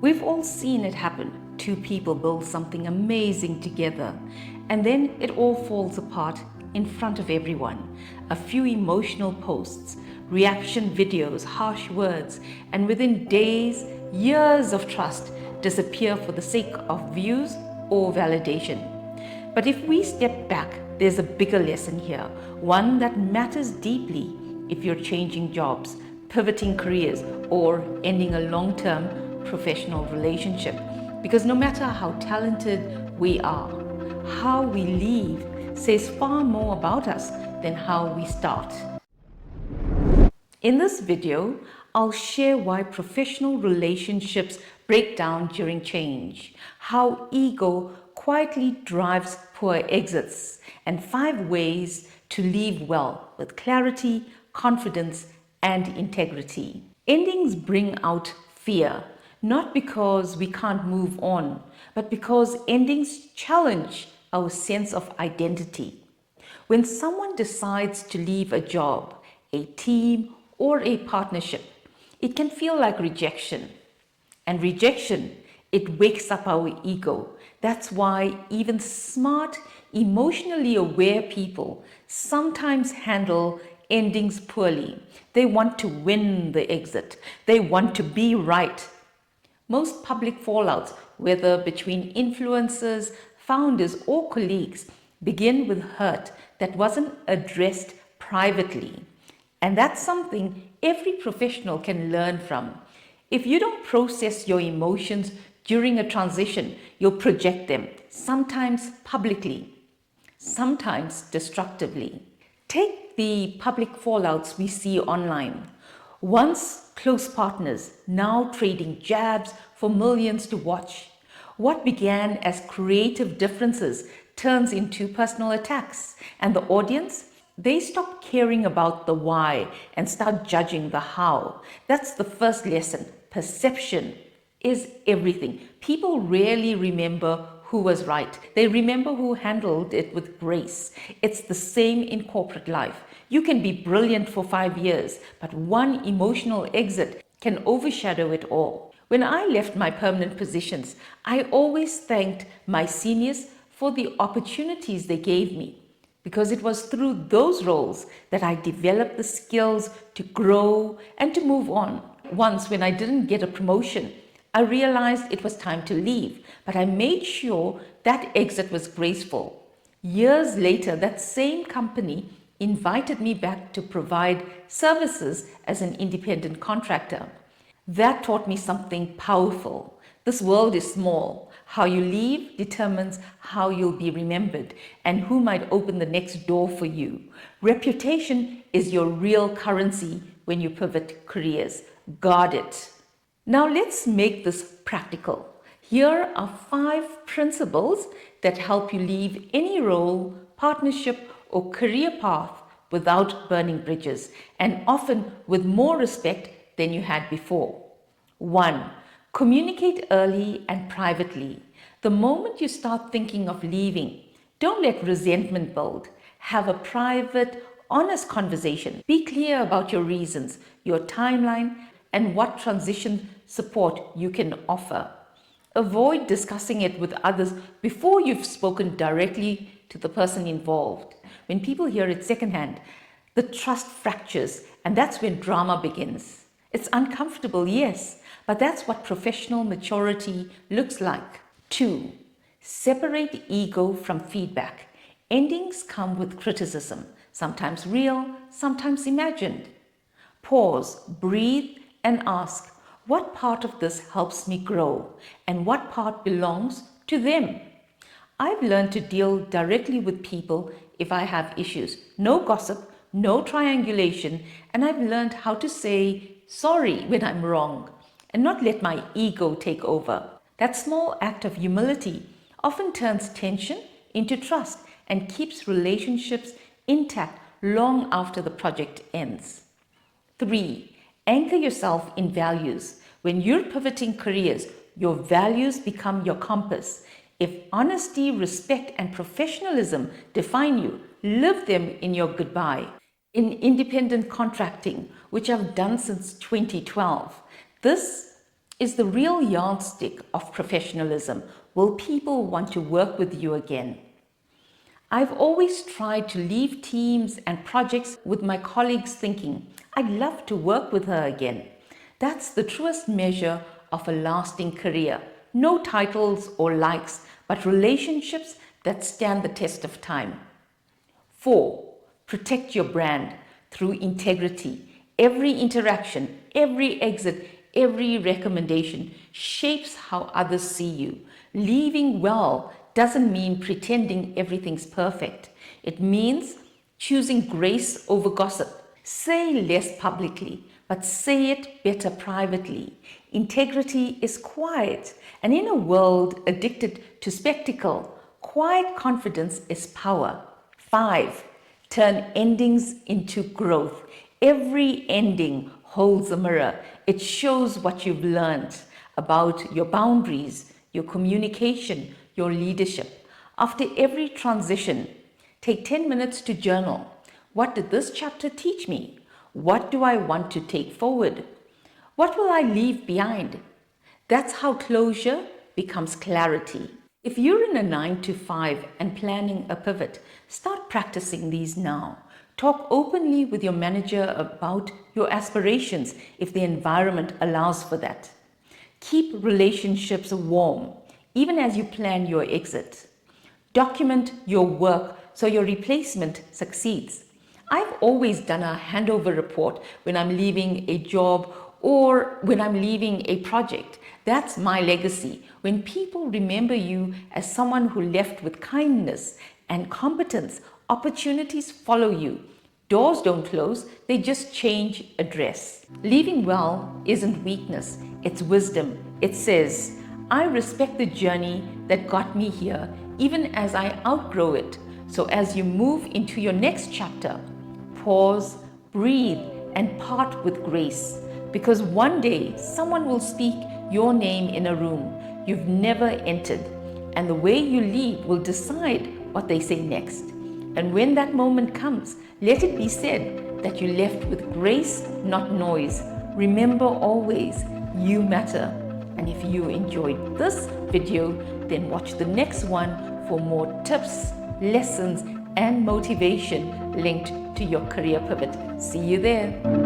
We've all seen it happen. Two people build something amazing together, and then it all falls apart in front of everyone. A few emotional posts, reaction videos, harsh words, and within days, years of trust disappear for the sake of views or validation. But if we step back, there's a bigger lesson here, one that matters deeply if you're changing jobs, pivoting careers, or ending a long term professional relationship. Because no matter how talented we are, how we leave says far more about us than how we start. In this video, I'll share why professional relationships break down during change, how ego quietly drives poor exits, and 5 ways to leave well with clarity, confidence, and integrity. Endings bring out fear, not because we can't move on, but because endings challenge our sense of identity. When someone decides to leave a job, a team, or a partnership, it can feel like rejection. And rejection, it wakes up our ego. That's why even smart, emotionally aware people sometimes handle endings poorly. They want to win the exit, they want to be right. Most public fallouts, whether between influencers, founders, or colleagues, begin with hurt that wasn't addressed privately. And that's something every professional can learn from. If you don't process your emotions during a transition, you'll project them, sometimes publicly, sometimes destructively. Take the public fallouts we see online. Once close partners, now trading jabs for millions to watch. What began as creative differences turns into personal attacks, and the audience, they stop caring about the why and start judging the how. That's the first lesson. Perception is everything. People rarely remember who was right. They remember who handled it with grace. It's the same in corporate life. You can be brilliant for 5 years, but one emotional exit can overshadow it all. When I left my permanent positions, I always thanked my seniors for the opportunities they gave me, because it was through those roles that I developed the skills to grow and to move on. Once, when I didn't get a promotion, I realized it was time to leave, but I made sure that exit was graceful. Years later, that same company invited me back to provide services as an independent contractor. That taught me something powerful. This world is small. How you leave determines how you'll be remembered and who might open the next door for you. Reputation is your real currency when you pivot careers. Guard it. Now let's make this practical. Here are 5 principles that help you leave any role, partnership, or career path without burning bridges, and often with more respect than you had before. 1. Communicate early and privately. The moment you start thinking of leaving, don't let resentment build. Have a private, honest conversation. Be clear about your reasons, your timeline, and what transition support you can offer. Avoid discussing it with others before you've spoken directly to the person involved. When people hear it secondhand, the trust fractures, and that's when drama begins. It's uncomfortable, yes, but that's what professional maturity looks like. 2. Separate ego from feedback. Endings come with criticism, sometimes real, sometimes imagined. Pause, breathe, and ask, what part of this helps me grow and what part belongs to them? I've learned to deal directly with people if I have issues. No gossip, no triangulation, and I've learned how to say sorry when I'm wrong and not let my ego take over. That small act of humility often turns tension into trust and keeps relationships intact long after the project ends. 3. Anchor yourself in values. When you're pivoting careers, your values become your compass. If honesty, respect, and professionalism define you, live them in your goodbye. In independent contracting, which I've done since 2012, this is the real yardstick of professionalism. Will people want to work with you again? I've always tried to leave teams and projects with my colleagues thinking, I'd love to work with her again. That's the truest measure of a lasting career. No titles or likes, but relationships that stand the test of time. 4. Protect your brand through integrity. Every interaction, every exit, every recommendation shapes how others see you. Leaving well doesn't mean pretending everything's perfect. It means choosing grace over gossip. Say less publicly, but say it better privately. Integrity is quiet, and in a world addicted to spectacle, quiet confidence is power. 5. Turn endings into growth. Every ending holds a mirror. It shows what you've learned about your boundaries, your communication, your leadership. After every transition, take 10 minutes to journal. What did this chapter teach me? What do I want to take forward? What will I leave behind? That's how closure becomes clarity. If you're in a 9 to 5 and planning a pivot, start practicing these now. Talk openly with your manager about your aspirations if the environment allows for that. Keep relationships warm, even as you plan your exit. Document your work so your replacement succeeds. I've always done a handover report when I'm leaving a job or when I'm leaving a project. That's my legacy. When people remember you as someone who left with kindness and competence, opportunities follow you. Doors don't close, they just change address. Leaving well isn't weakness, it's wisdom. It says, I respect the journey that got me here, even as I outgrow it. So as you move into your next chapter, pause, breathe, and part with grace. Because one day, someone will speak your name in a room you've never entered, and the way you leave will decide what they say next. And when that moment comes, let it be said that you left with grace, not noise. Remember always, you matter. And if you enjoyed this video, then watch the next one for more tips, lessons, and motivation linked to your career pivot. See you there.